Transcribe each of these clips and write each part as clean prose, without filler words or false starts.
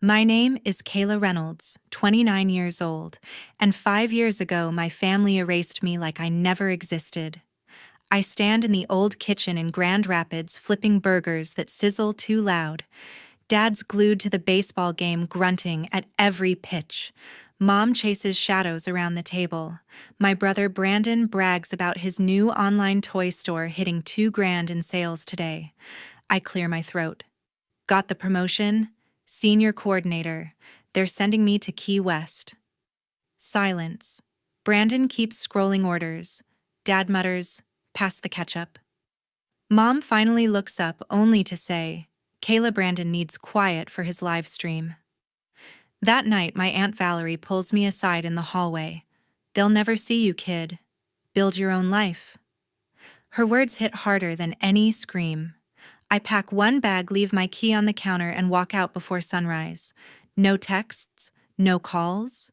My name is Kayla Reynolds, 29 years old, and 5 years ago my family erased me like I never existed. I stand in the old kitchen in Grand Rapids flipping burgers that sizzle too loud. Dad's glued to the baseball game grunting at every pitch. Mom chases shadows around the table. My brother Brandon brags about his new online toy store hitting $2,000 in sales today. I clear my throat. Got the promotion? Senior coordinator. They're sending me to Key West. Silence. Brandon keeps scrolling orders. Dad mutters, "Pass the ketchup." Mom finally looks up only to say, "Kayla, Brandon needs quiet for his live stream." That night, my Aunt Valerie pulls me aside in the hallway. "They'll never see you, kid. Build your own life." Her words hit harder than any scream. I pack one bag, leave my key on the counter, and walk out before sunrise. No texts, no calls.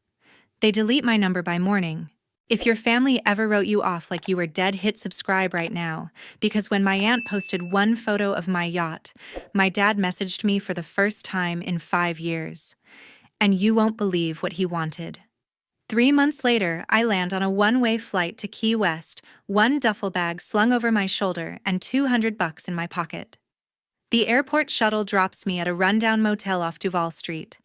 They delete my number by morning. If your family ever wrote you off like you were dead, hit subscribe right now, because when my aunt posted one photo of my yacht, my dad messaged me for the first time in 5 years. And you won't believe what he wanted. 3 months later, I land on a one-way flight to Key West, one duffel bag slung over my shoulder and $200 in my pocket. The airport shuttle drops me at a rundown motel off Duval Street.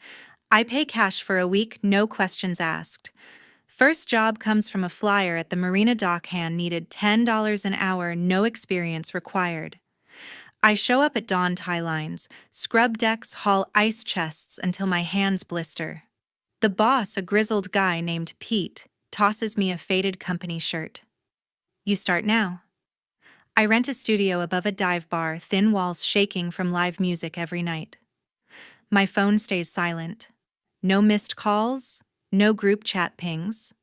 I pay cash for a week, no questions asked. First job comes from a flyer at the marina dock, hand needed $10 an hour, no experience required. I show up at dawn, tie lines, scrub decks, haul ice chests until my hands blister. The boss, a grizzled guy named Pete, tosses me a faded company shirt. "You start now." I rent a studio above a dive bar, thin walls shaking from live music every night. My phone stays silent. No missed calls, no group chat pings.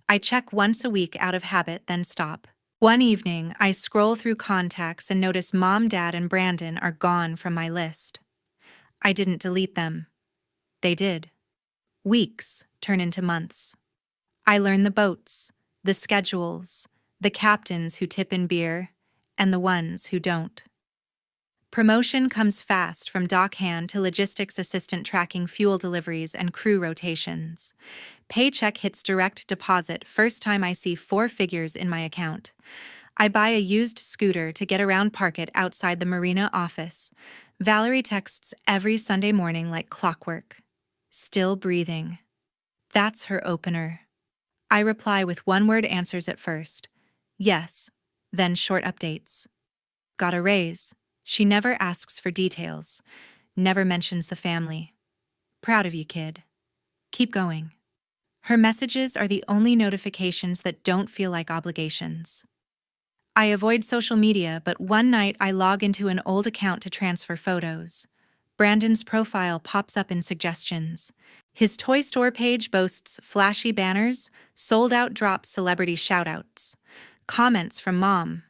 I check once a week out of habit, then stop. One evening, I scroll through contacts and notice Mom, Dad, and Brandon are gone from my list. I didn't delete them. They did. Weeks turn into months. I learn the boats, the schedules, the captains who tip in beer, and the ones who don't. Promotion comes fast, from dock hand to logistics assistant, tracking fuel deliveries and crew rotations. Paycheck hits direct deposit, first time I see 4 figures in my account. I buy a used scooter to get around, park it outside the marina office. Valerie texts every Sunday morning like clockwork. "Still breathing." That's her opener. I reply with one-word answers at first. "Yes," then short updates. "Got a raise." She never asks for details, never mentions the family. "Proud of you, kid. Keep going." Her messages are the only notifications that don't feel like obligations. I avoid social media, but one night I log into an old account to transfer photos. Brandon's profile pops up in suggestions. His toy store page boasts flashy banners, sold-out drops, celebrity shoutouts. Comments from Mom.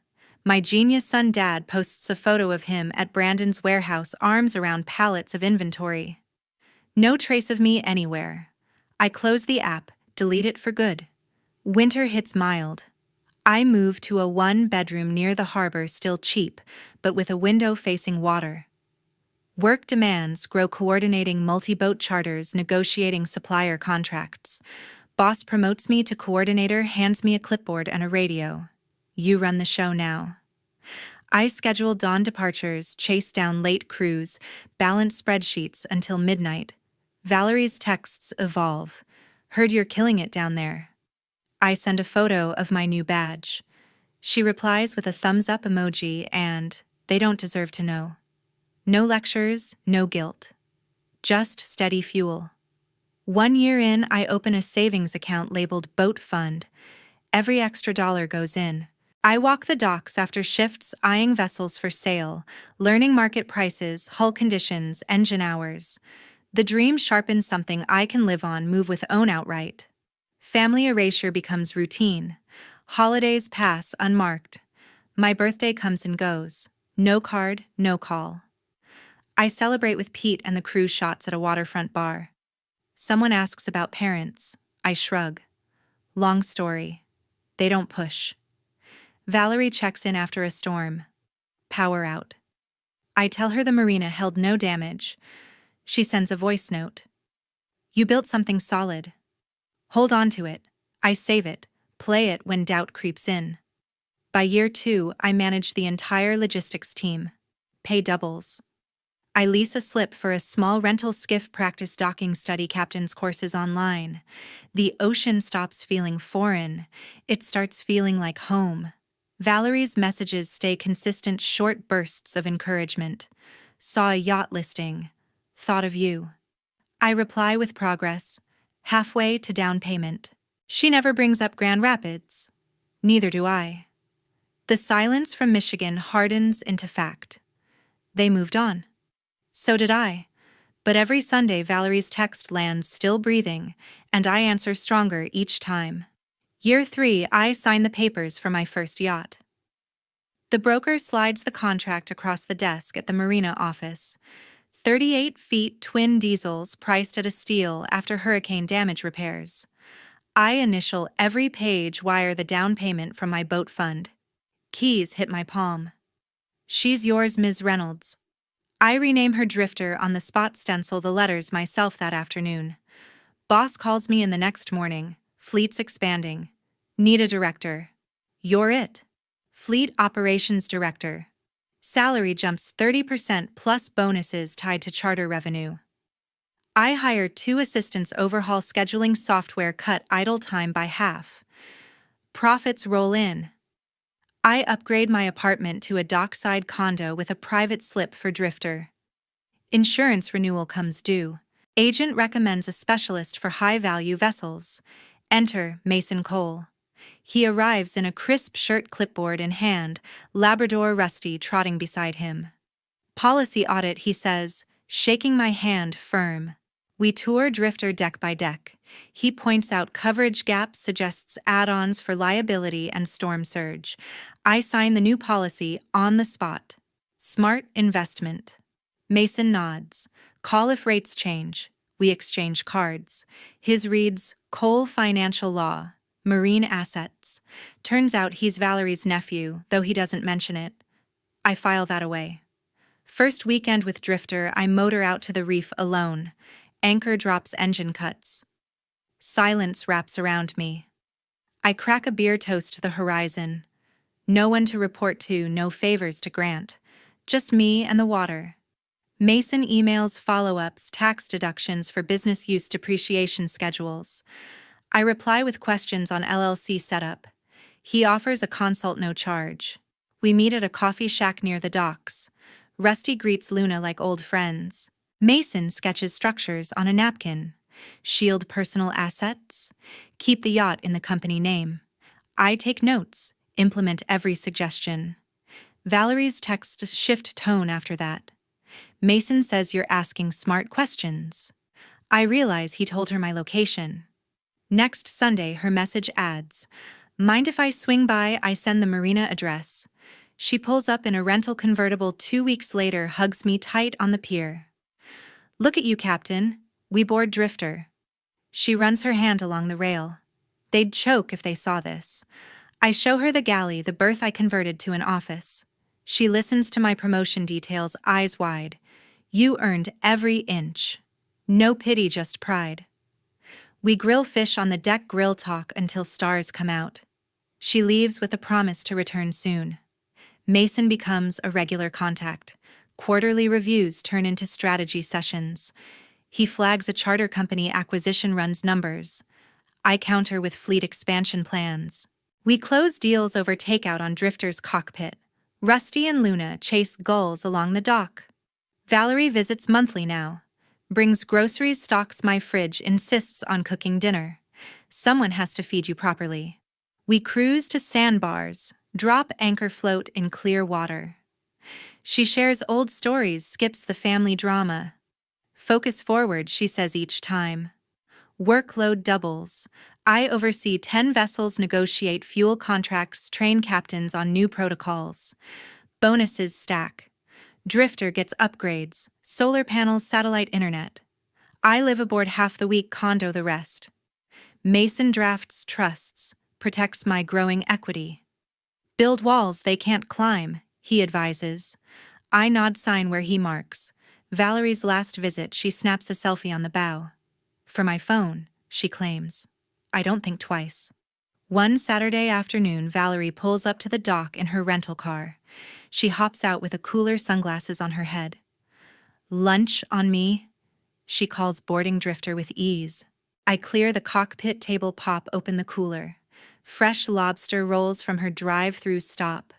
My genius son Dad posts a photo of him at Brandon's warehouse, arms around pallets of inventory. No trace of me anywhere. I close the app, delete it for good. Winter hits mild. I move to a one-bedroom near the harbor, still cheap, but with a window facing water. Work demands grow, coordinating multi-boat charters, negotiating supplier contracts. Boss promotes me to coordinator, hands me a clipboard and a radio. "You run the show now." I schedule dawn departures, chase down late crews, balance spreadsheets until midnight. Valerie's texts evolve. "Heard you're killing it down there." I send a photo of my new badge. She replies with a thumbs-up emoji and, "They don't deserve to know." No lectures, no guilt. Just steady fuel. 1 year in, I open a savings account labeled Boat Fund. Every extra dollar goes in. I walk the docks after shifts, eyeing vessels for sale, learning market prices, hull conditions, engine hours. The dream sharpens something I can live on, move with, own outright. Family erasure becomes routine. Holidays pass unmarked. My birthday comes and goes. No card, no call. I celebrate with Pete and the crew, shots at a waterfront bar. Someone asks about parents. I shrug. Long story. They don't push. Valerie checks in after a storm. Power out. I tell her the marina held no damage, She sends a voice note. You built something solid. Hold on to it. I save it, play it when doubt creeps in. By year 2, I manage the entire logistics team. Pay doubles. I lease a slip for a small rental skiff practice docking study captain's courses online. The ocean stops feeling foreign. It starts feeling like home. Valerie's messages stay consistent, short bursts of encouragement. Saw a yacht listing. Thought of you. I reply with progress, halfway to down payment. She never brings up Grand Rapids. Neither do I. The silence from Michigan hardens into fact. They moved on. So did I. But every Sunday, Valerie's text lands still breathing, and I answer stronger each time. Year 3, I sign the papers for my first yacht. The broker slides the contract across the desk at the marina office. 38 feet twin diesels priced at a steal after hurricane damage repairs. I initial every page, wire the down payment from my boat fund. Keys hit my palm. She's yours, Ms. Reynolds. I rename her Drifter on the spot, stencil the letters myself that afternoon. Boss calls me in the next morning. Fleet's expanding. Need a director. You're it. Fleet Operations Director. Salary jumps 30% plus bonuses tied to charter revenue. I hire 2 assistants, overhaul scheduling software, cut idle time by half. Profits roll in. I upgrade my apartment to a dockside condo with a private slip for Drifter. Insurance renewal comes due. Agent recommends a specialist for high-value vessels. Enter Mason Cole. He arrives in a crisp shirt, clipboard in hand, Labrador Rusty trotting beside him. Policy audit, he says, shaking my hand firm. We tour Drifter deck by deck. He points out coverage gaps, suggests add-ons for liability and storm surge. I sign the new policy on the spot. Smart investment. Mason nods. Call if rates change. We exchange cards. His reads, Cole Financial Law, Marine Assets. Turns out he's Valerie's nephew, though he doesn't mention it. I file that away. First weekend with Drifter, I motor out to the reef alone. Anchor drops, engine cuts. Silence wraps around me. I crack a beer, toast to the horizon. No one to report to, no favors to grant. Just me and the water. Mason emails follow-ups, tax deductions for business use, depreciation schedules. I reply with questions on LLC setup. He offers a consult, no charge. We meet at a coffee shack near the docks. Rusty greets Luna like old friends. Mason sketches structures on a napkin. Shield personal assets. Keep the yacht in the company name. I take notes, implement every suggestion. Valerie's texts shift tone after that. Mason says you're asking smart questions. I realize he told her my location. Next Sunday, her message adds, Mind if I swing by? I send the marina address. She pulls up in a rental convertible 2 weeks later, hugs me tight on the pier. Look at you, Captain. We board Drifter. She runs her hand along the rail. They'd choke if they saw this. I show her the galley, the berth I converted to an office. She listens to my promotion details, eyes wide. You earned every inch. No pity, just pride. We grill fish on the deck, grill talk until stars come out. She leaves with a promise to return soon. Mason becomes a regular contact. Quarterly reviews turn into strategy sessions. He flags a charter company acquisition, runs numbers. I counter with fleet expansion plans. We close deals over takeout on Drifter's cockpit. Rusty and Luna chase gulls along the dock. Valerie visits monthly now. Brings groceries, stocks my fridge, insists on cooking dinner. Someone has to feed you properly. We cruise to sandbars, drop anchor, float in clear water. She shares old stories, skips the family drama. Focus forward, she says each time. Workload doubles. I oversee 10 vessels, negotiate fuel contracts, train captains on new protocols. Bonuses stack. Drifter gets upgrades, solar panels, satellite internet. I live aboard half the week, condo the rest. Mason drafts trusts, protects my growing equity. Build walls they can't climb, he advises. I nod, sign where he marks. Valerie's last visit, she snaps a selfie on the bow. For my phone, she claims. I don't think twice. One Saturday afternoon, Valerie pulls up to the dock in her rental car. She hops out with a cooler, sunglasses on her head. Lunch on me, she calls boarding Drifter with ease. I clear the cockpit table, pop open the cooler. Fresh lobster rolls from her drive-through stop.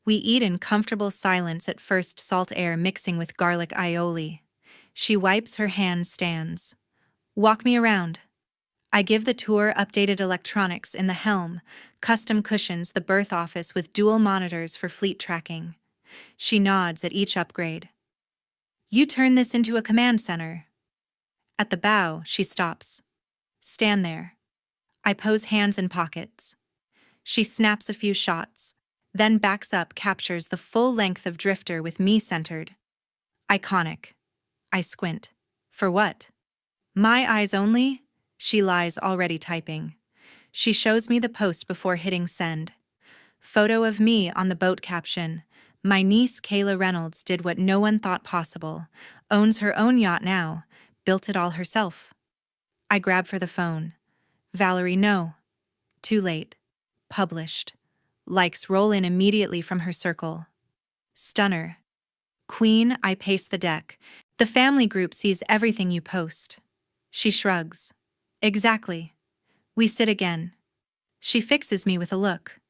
We eat in comfortable silence, at first salt air mixing with garlic aioli. She wipes her hands, stands. Walk me around. I give the tour. Updated electronics in the helm, custom cushions, the berth office with dual monitors for fleet tracking. She nods at each upgrade. You turn this into a command center. At the bow, she stops. Stand there. I pose, hands in pockets. She snaps a few shots, then backs up, captures the full length of Drifter with me centered. Iconic. I squint. For what? My eyes only? She lies, already typing. She shows me the post before hitting send. Photo of me on the boat, caption. My niece Kayla Reynolds did what no one thought possible. Owns her own yacht now. Built it all herself. I grab for the phone. Valerie, no. Too late. Published. Likes roll in immediately from her circle. Stunner. Queen, I pace the deck. The family group sees everything you post. She shrugs. Exactly. We sit again. She fixes me with a look.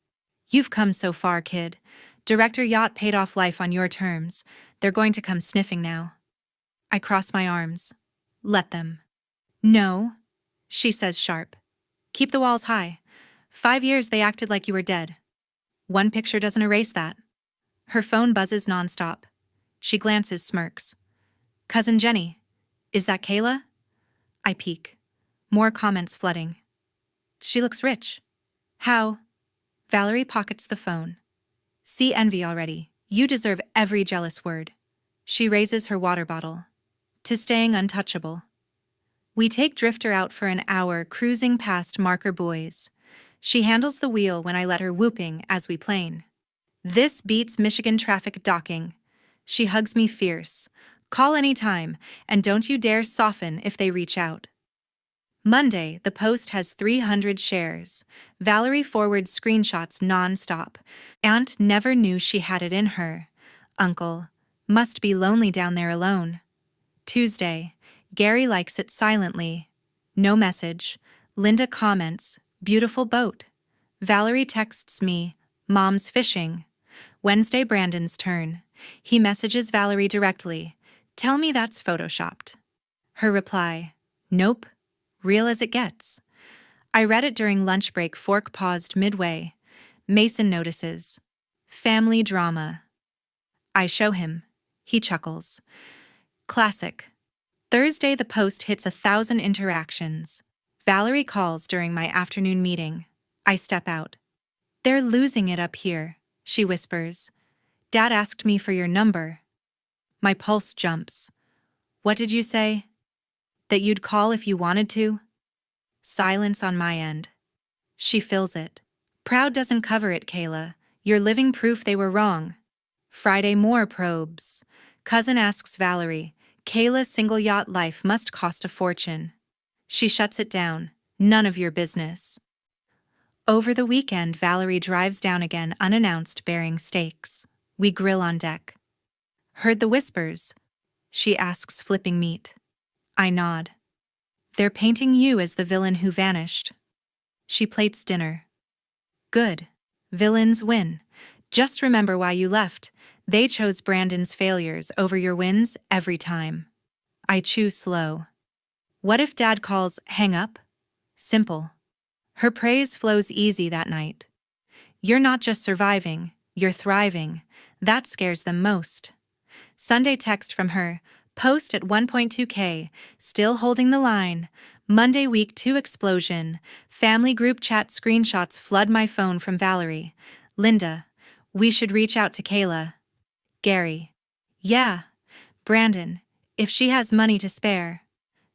You've come so far, kid. Director Yacht paid off life on your terms. They're going to come sniffing now. I cross my arms. Let them. No, she says sharp. Keep the walls high. 5 years they acted like you were dead. One picture doesn't erase that. Her phone buzzes nonstop. She glances, smirks. Cousin Jenny. Is that Kayla? I peek. More comments flooding. She looks rich. How? Valerie pockets the phone. See envy already. You deserve every jealous word. She raises her water bottle. To staying untouchable. We take Drifter out for an hour, cruising past marker buoys. She handles the wheel when I let her, whooping as we plane. This beats Michigan traffic docking. She hugs me fierce. Call anytime, and don't you dare soften if they reach out. Monday, the post has 300 shares. Valerie forwards screenshots non-stop. Aunt never knew she had it in her. Uncle must be lonely down there alone. Tuesday, Gary likes it silently. No message. Linda comments, beautiful boat. Valerie texts me, Mom's fishing. Wednesday, Brandon's turn. He messages Valerie directly. Tell me that's photoshopped. Her reply, nope. Real as it gets. I read it during lunch break, fork paused midway. Mason notices. Family drama. I show him. He chuckles. Classic. Thursday, the post hits 1,000 interactions. Valerie calls during my afternoon meeting. I step out. They're losing it up here, she whispers. Dad asked me for your number. My pulse jumps. What did you say? That you'd call if you wanted to? Silence on my end. She fills it. Proud doesn't cover it, Kayla. You're living proof they were wrong. Friday, more probes. Cousin asks Valerie, Kayla's single yacht life must cost a fortune. She shuts it down. None of your business. Over the weekend, Valerie drives down again unannounced, bearing steaks. We grill on deck. Heard the whispers? She asks, flipping meat. I nod. They're painting you as the villain who vanished. She plates dinner. Good. Villains win. Just remember why you left. They chose Brandon's failures over your wins every time. I chew slow. What if Dad calls, hang up? Simple. Her praise flows easy that night. You're not just surviving, you're thriving. That scares them most. Sunday, text from her. Post at 1.2K, still holding the line. Monday, week 2 explosion. Family group chat screenshots flood my phone from Valerie. Linda, we should reach out to Kayla. Gary, yeah. Brandon, if she has money to spare.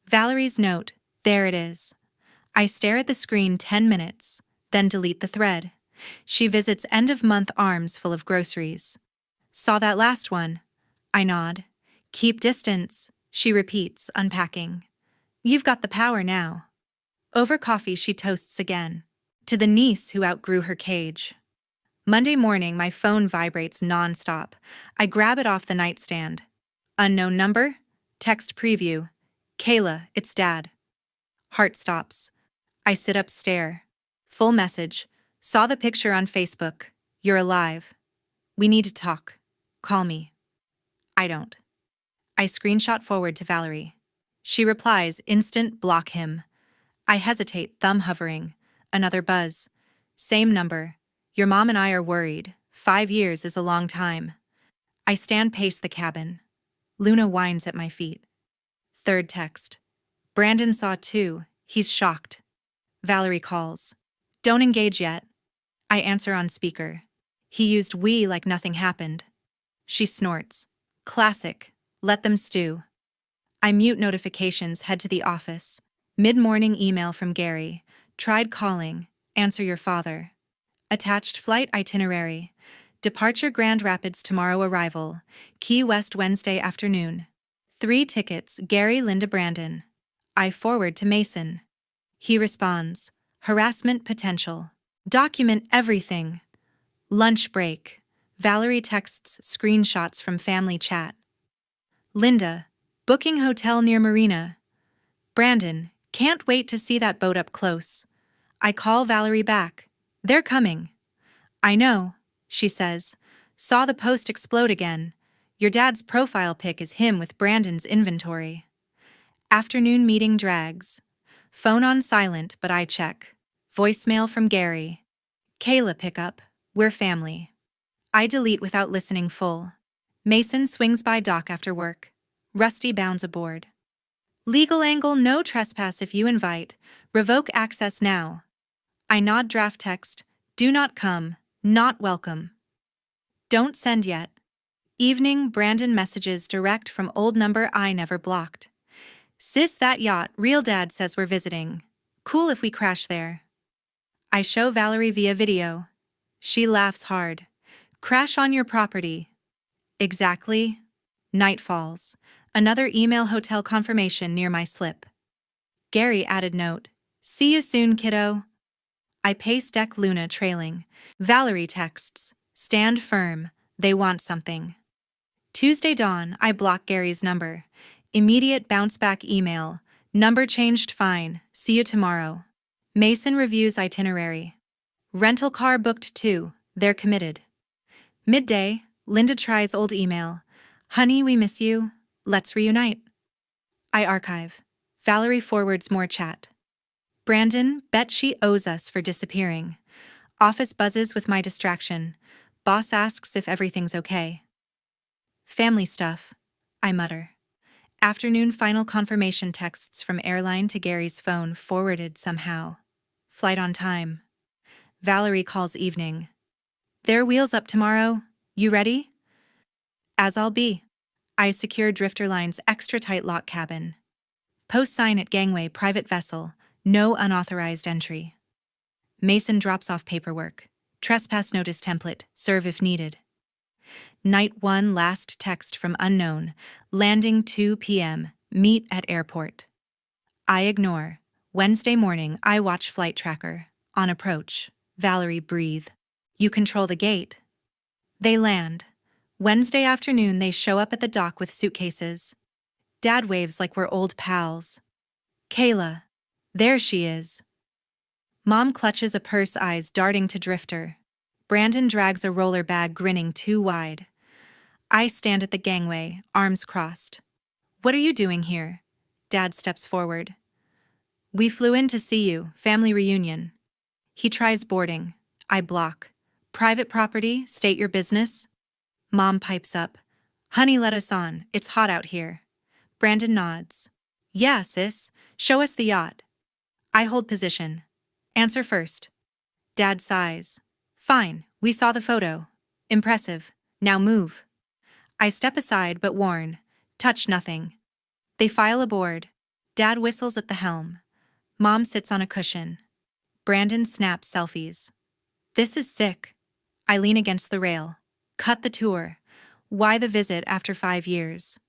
Valerie's note, there it is. I stare at the screen 10 minutes, then delete the thread. She visits end-of-month arms full of groceries. Saw that last one. I nod. Keep distance, she repeats, unpacking. You've got the power now. Over coffee, she toasts again. To the niece who outgrew her cage. Monday morning, my phone vibrates nonstop. I grab it off the nightstand. Unknown number? Text preview. Kayla, it's Dad. Heart stops. I sit up, stare. Full message. Saw the picture on Facebook. You're alive. We need to talk. Call me. I don't. I screenshot forward to Valerie. She replies, instant block him. I hesitate, thumb hovering. Another buzz. Same number. Your mom and I are worried. 5 years is a long time. I stand pace the cabin. Luna whines at my feet. Third text. Brandon saw too. He's shocked. Valerie calls. Don't engage yet. I answer on speaker. He used we like nothing happened. She snorts. Classic. Let them stew. I mute notifications, head to the office. Mid-morning email from Gary. Tried calling. Answer your father. Attached flight itinerary. Departure Grand Rapids tomorrow, arrival. Key West Wednesday afternoon. 3 tickets, Gary, Linda, Brandon. I forward to Mason. He responds. Harassment potential. Document everything. Lunch break. Valerie texts screenshots from family chat. Linda, booking hotel near Marina. Brandon, can't wait to see that boat up close. I call Valerie back. They're coming. I know, she says. Saw the post explode again. Your dad's profile pic is him with Brandon's inventory. Afternoon meeting drags. Phone on silent, but I check. Voicemail from Gary. Kayla pickup. We're family. I delete without listening full. Mason swings by dock after work. Rusty bounds aboard. Legal angle, no trespass if you invite. Revoke access now. I nod, draft text. Do not come. Not welcome. Don't send yet. Evening, Brandon messages direct from old number I never blocked. Sis, that yacht, real dad says we're visiting. Cool if we crash there. I show Valerie via video. She laughs hard. Crash on your property. Exactly. Night falls. Another email, hotel confirmation near my slip. Gary added note. See you soon, kiddo. I pace deck, Luna trailing. Valerie texts. Stand firm. They want something. Tuesday dawn, I block Gary's number. Immediate bounce back email. Number changed, fine. See you tomorrow. Mason reviews itinerary. Rental car booked too. They're committed. Midday, Linda tries old email. Honey, we miss you. Let's reunite. I archive. Valerie forwards more chat. Brandon, bet she owes us for disappearing. Office buzzes with my distraction. Boss asks if everything's okay. Family stuff, I mutter. Afternoon, final confirmation texts from airline to Gary's phone forwarded somehow. Flight on time. Valerie calls evening. Their wheels up tomorrow. You ready? As I'll be. I secure Drifter Line's extra tight lock cabin. Post sign at gangway, private vessel. No unauthorized entry. Mason drops off paperwork. Trespass notice template. Serve if needed. Night 1, last text from unknown. Landing 2 p.m. Meet at airport. I ignore. Wednesday morning, I watch flight tracker. On approach. Valerie, breathe. You control the gate. They land. Wednesday afternoon, they show up at the dock with suitcases. Dad waves like we're old pals. Kayla. There she is. Mom clutches a purse, eyes darting to Drifter. Brandon drags a roller bag, grinning too wide. I stand at the gangway, arms crossed. What are you doing here? Dad steps forward. We flew in to see you, family reunion. He tries boarding. I block. Private property, state your business. Mom pipes up. Honey, let us on. It's hot out here. Brandon nods. Yeah, sis. Show us the yacht. I hold position. Answer first. Dad sighs. Fine, we saw the photo. Impressive. Now move. I step aside but warn. Touch nothing. They file aboard. Dad whistles at the helm. Mom sits on a cushion. Brandon snaps selfies. This is sick. I lean against the rail. Cut the tour. Why the visit after 5 years?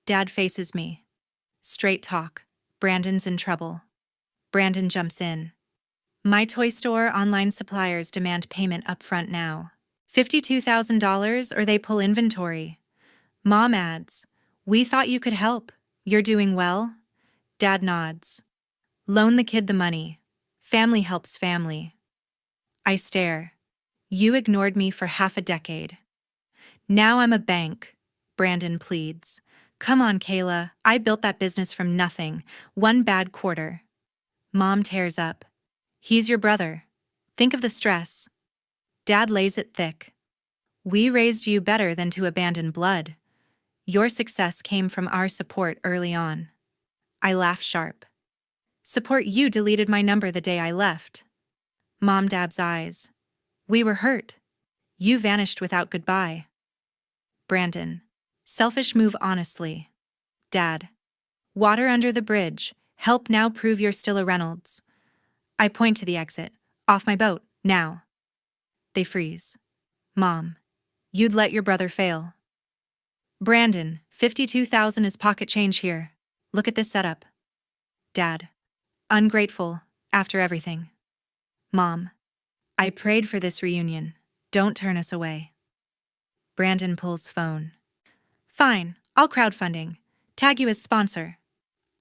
Dad faces me. Straight talk. Brandon's in trouble. Brandon jumps in. My toy store online suppliers demand payment upfront now. $52,000 or they pull inventory. Mom adds, "We thought you could help. You're doing well?" Dad nods. Loan the kid the money. Family helps family. I stare. You ignored me for half a decade. Now I'm a bank, Brandon pleads. Come on, Kayla, I built that business from nothing, one bad quarter. Mom tears up. He's your brother. Think of the stress. Dad lays it thick. We raised you better than to abandon blood. Your success came from our support early on. I laugh sharp. Support you deleted my number the day I left. Mom dabs eyes. We were hurt. You vanished without goodbye. Brandon. Selfish move honestly. Dad. Water under the bridge. Help now prove you're still a Reynolds. I point to the exit. Off my boat, now. They freeze. Mom. You'd let your brother fail. Brandon, 52,000 is pocket change here. Look at this setup. Dad. Ungrateful, after everything. Mom. I prayed for this reunion. Don't turn us away. Brandon pulls phone. Fine, I'll crowdfunding. Tag you as sponsor.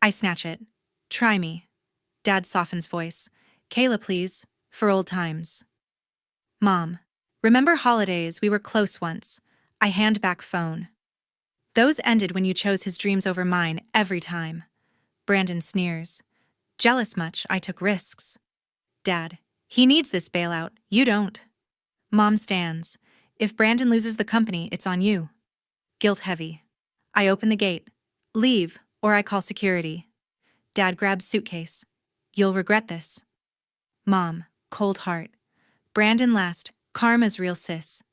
I snatch it. Try me. Dad softens voice. Kayla, please, for old times. Mom. Remember holidays, we were close once. I hand back phone. Those ended when you chose his dreams over mine every time. Brandon sneers. Jealous much, I took risks. Dad. He needs this bailout, you don't. Mom stands. If Brandon loses the company, it's on you. Guilt heavy. I open the gate. Leave, or I call security. Dad grabs suitcase. You'll regret this. Mom, cold heart. Brandon last, karma's real sis.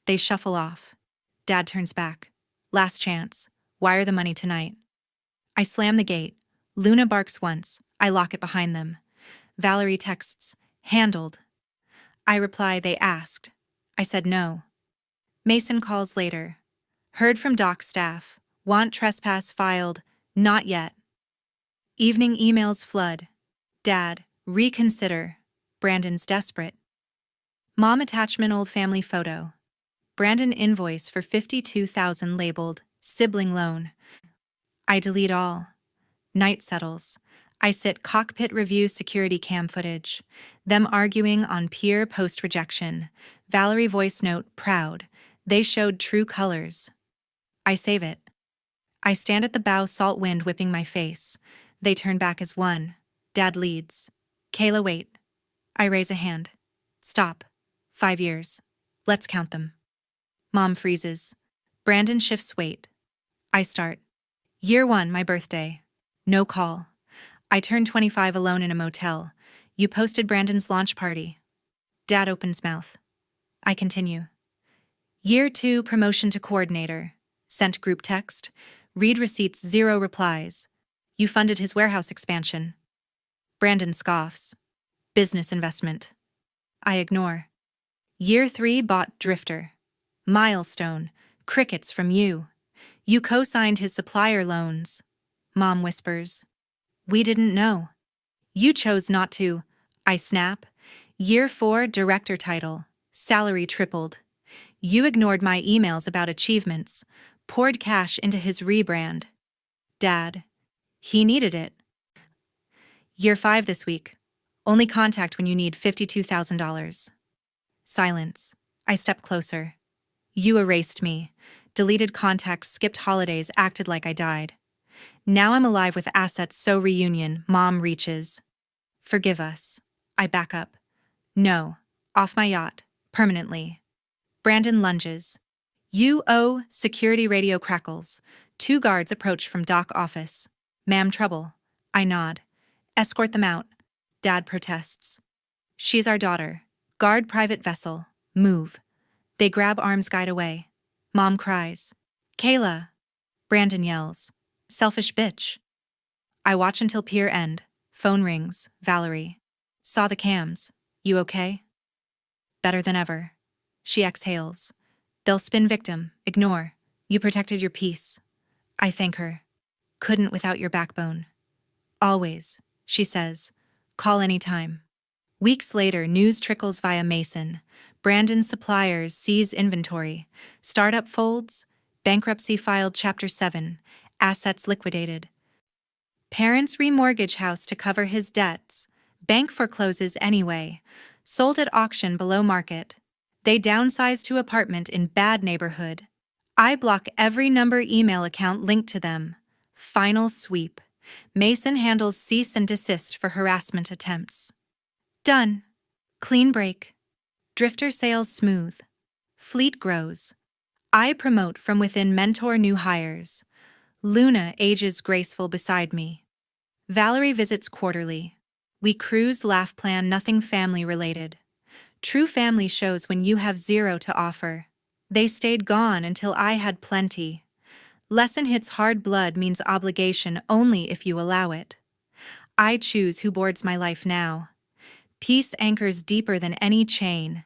They shuffle off. Dad turns back. Last chance. Wire the money tonight. I slam the gate. Luna barks once. I lock it behind them. Valerie texts, handled. I reply, they asked. I said no. Mason calls later. Heard from doc staff. Want trespass filed. Not yet. Evening emails flood. Dad, reconsider. Brandon's desperate. Mom attachment old family photo. Brandon invoice for $52,000 labeled sibling loan. I delete all. Night settles. I sit cockpit review security cam footage. Them arguing on peer post-rejection. Valerie voice note proud. They showed true colors. I save it. I stand at the bow, salt wind whipping my face. They turn back as one. Dad leads. Kayla, wait. I raise a hand. Stop. 5 years. Let's count them. Mom freezes. Brandon shifts weight. I start. Year 1, my birthday. No call. I turn 25 alone in a motel. You posted Brandon's launch party. Dad opens mouth. I continue. Year 2, promotion to coordinator. Sent group text. Read receipts, 0 replies. You funded his warehouse expansion. Brandon scoffs. Business investment. I ignore. Year 3, bought Drifter. Milestone. Crickets from you. You co-signed his supplier loans. Mom whispers. We didn't know. You chose not to. I snap. Year 4, director title. Salary tripled. You ignored my emails about achievements. Poured cash into his rebrand. Dad. He needed it. Year 5 this week. Only contact when you need $52,000. Silence. I step closer. You erased me. Deleted contacts, skipped holidays, acted like I died. Now I'm alive with assets, so reunion. Mom reaches. Forgive us. I back up. No. Off my yacht. Permanently. Brandon lunges. You owe. Security radio crackles. 2 guards approach from dock office. Ma'am, trouble. I nod. Escort them out. Dad protests. She's our daughter. Guard private vessel. Move. They grab arms, guide away. Mom cries. Kayla. Brandon yells. Selfish bitch. I watch until pier end. Phone rings. Valerie. Saw the cams. You okay? Better than ever. She exhales. They'll spin victim. Ignore. You protected your peace. I thank her. Couldn't without your backbone. Always, she says. Call anytime. Weeks later, news trickles via Mason. Brandon's suppliers seize inventory. Startup folds. Bankruptcy filed Chapter 7. Assets liquidated. Parents remortgage house to cover his debts. Bank forecloses anyway. Sold at auction below market. They downsize to apartment in bad neighborhood. I block every number email account linked to them. Final sweep. Mason handles cease and desist for harassment attempts. Done. Clean break. Drifter sails smooth. Fleet grows. I promote from within, mentor new hires. Luna ages graceful beside me. Valerie visits quarterly. We cruise, laugh, plan, nothing family related. True family shows when you have zero to offer. They stayed gone until I had plenty. Lesson hits hard, blood means obligation only if you allow it. I choose who boards my life now. Peace anchors deeper than any chain.